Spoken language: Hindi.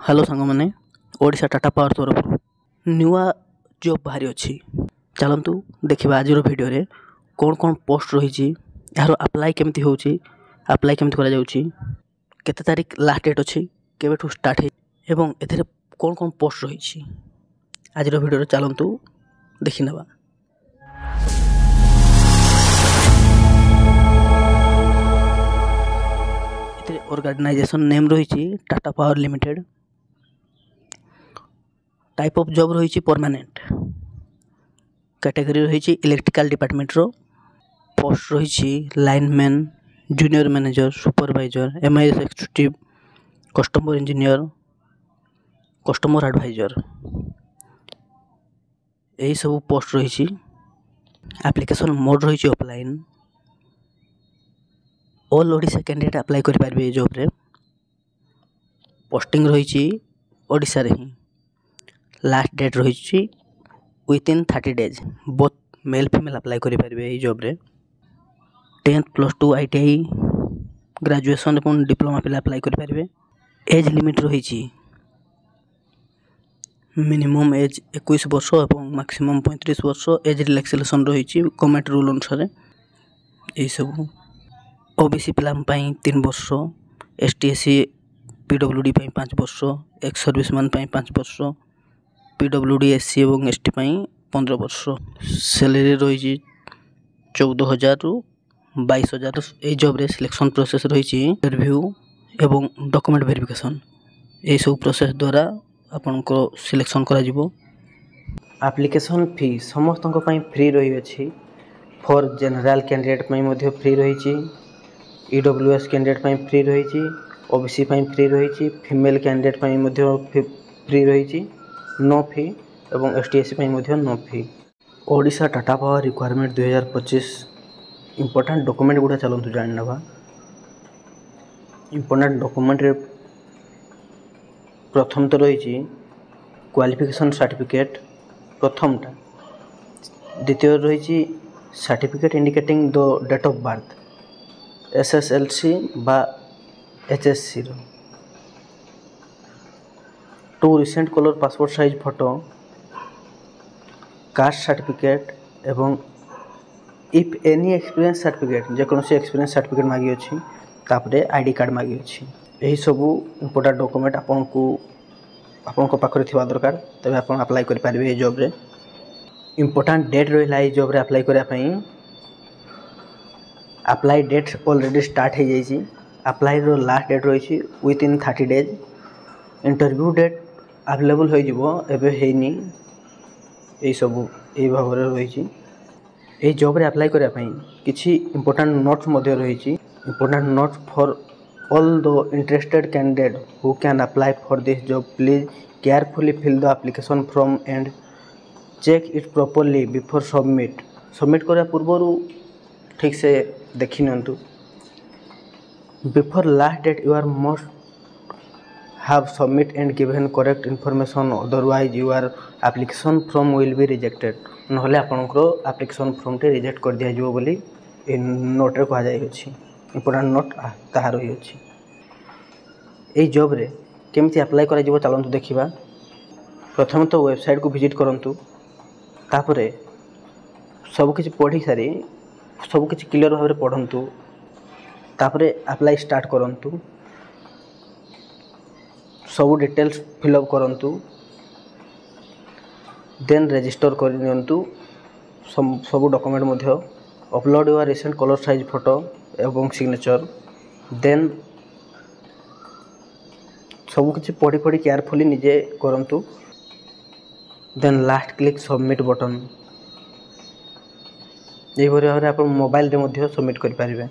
हेलो सांग मैंने ओडिशा टाटा पावर तरफ नुआ जॉब बाहरी अच्छी चलतु देखा आज भिडियो रे कौन कौन पोस्ट रही यार अप्लाई केमती हो अप्लाई केमती करा जाउची केते तारीख लास्ट डेट अच्छी केबेठू स्टार्ट है एवं एथिरे कौन कौन पोस्ट रही आज भिडियो रे चलतु देखि नबा। ऑर्गेनाइजेशन नेम रही Tata power limited. Type of job रही परमानेंट। कैटेगरी रही इलेक्ट्रिकल डिपार्टमेंट रो। पोस्ट रही lineman, junior manager, supervisor, MIS executive, customer engineer, customer advisor यही सब पोस्ट रही। एप्लिकेशन मोड रही offline. All Odisha candidate apply कर पारे जॉब रे। पोस्टिंग रही ओडिशा रे ही। लास्ट डेट रही within 30 days. Both male female apply कर पारे जॉब रे। 10th +2 ITI ग्रेजुएशन और डिप्लोमा पे अप्लाई कर पारे। एज लिमिट रही मिनिमम एज 21 वर्ष और मैक्सिमम 35 वर्ष। एज रिलैक्सेशन रही गवर्नमेंट रूल अनुसार यही सब। ओबीसी पिला 3 वर्ष, ST SC PWD 5 वर्ष, एक्स सर्विसमैन 5 वर्ष, PWD SC और ST 15 वर्ष। सैलरी रही 14,000 रु 22,000। यही जॉब रे सिलेक्शन प्रोसेस रही इंटरव्यू एवं डॉक्यूमेंट वेरिफिकेशन यही सब प्रोसेस द्वारा आपनको सिलेक्शन करा जिवो। एप्लिकेशन फी समस्त फ्री रही अछि। फॉर जनरल कैंडिडेट फ्री रही। EWS कैंडिडेट फ्री रही। ओबीसी फ्री रही। फीमेल कैंडिडेट फ्री रही नो फी एवं ST SC no fee. Odisha Tata power requirement 2025 important document गुड़ा चलतु जान नवा। इंपोर्टेंट डॉक्यूमेंट रे प्रथम तो रही क्वालिफिकेशन सर्टिफिकेट प्रथमटा। द्वितीय रही certificate indicating the date of birth SSLC बा HSC रो। 2 recent colour passport size photo, caste certificate एवं इफ एनी एक्सपीरियंस सर्टिफिकेट जेकोसी एक्सपीरियंस सर्टिफिकेट मागी अच्छी। तापरे आईडी कार्ड मागी अच्छी। यही सब इंपोर्टेंट डॉक्यूमेंट आपनको पाखरे थिबा दरकार तबे आपण अप्लाई कर पारिबे ए जॉब रे। इंपोर्टेंट डेट रहिला ए जॉब रे अप्लाई करिया पई। अप्लाई डेट ऑलरेडी स्टार्ट हो जाइए। अप्लाई रो लास्ट डेट रही within 30 days. Interview date available हो जिवो एबे हेनी। यही सब यही भाव रही। ये जॉब रे अप्लाई करिया पई किछि इंपोर्टेंट नोट्स मध्य रही। Important notes for all the interested candidate who can apply for this job please carefully fill the application form and check it properly before submit. Submit करिया पूर्व ठीक से देखी नियंतु। Before last date you are must have submit and given correct information otherwise your application form will be rejected। नहले आपनकर एप्लिकेशन फॉर्म टे रिजेक्ट कर दिया जिवो बोली इ नोट रे कहा जाय अछि। इंपोर्टेंट नोट ताहा रही अछि। एई जॉब रे केमती अप्लाई करा जिवो चलंतु देखिबा। प्रथम तो वेबसाइट को विजिट करंतु। तापरे सब किछि पढ़ी सारी सब किछि क्लियर भाबरे पढंतु। तापरे अप्लाई स्टार्ट करंतु। सब डिटेल्स फिलअप करंतु। देन रजिस्टर कर नियंतु। सब डॉक्यूमेंट मध्य upload your recent colour size photo एवं सिग्नेचर। देन सब किछि पढ़ी केयरफुली निजे करंतु। Then last click submit button. यही भाव आप मोबाइल रे मध्य सबमिट कर पारिबे।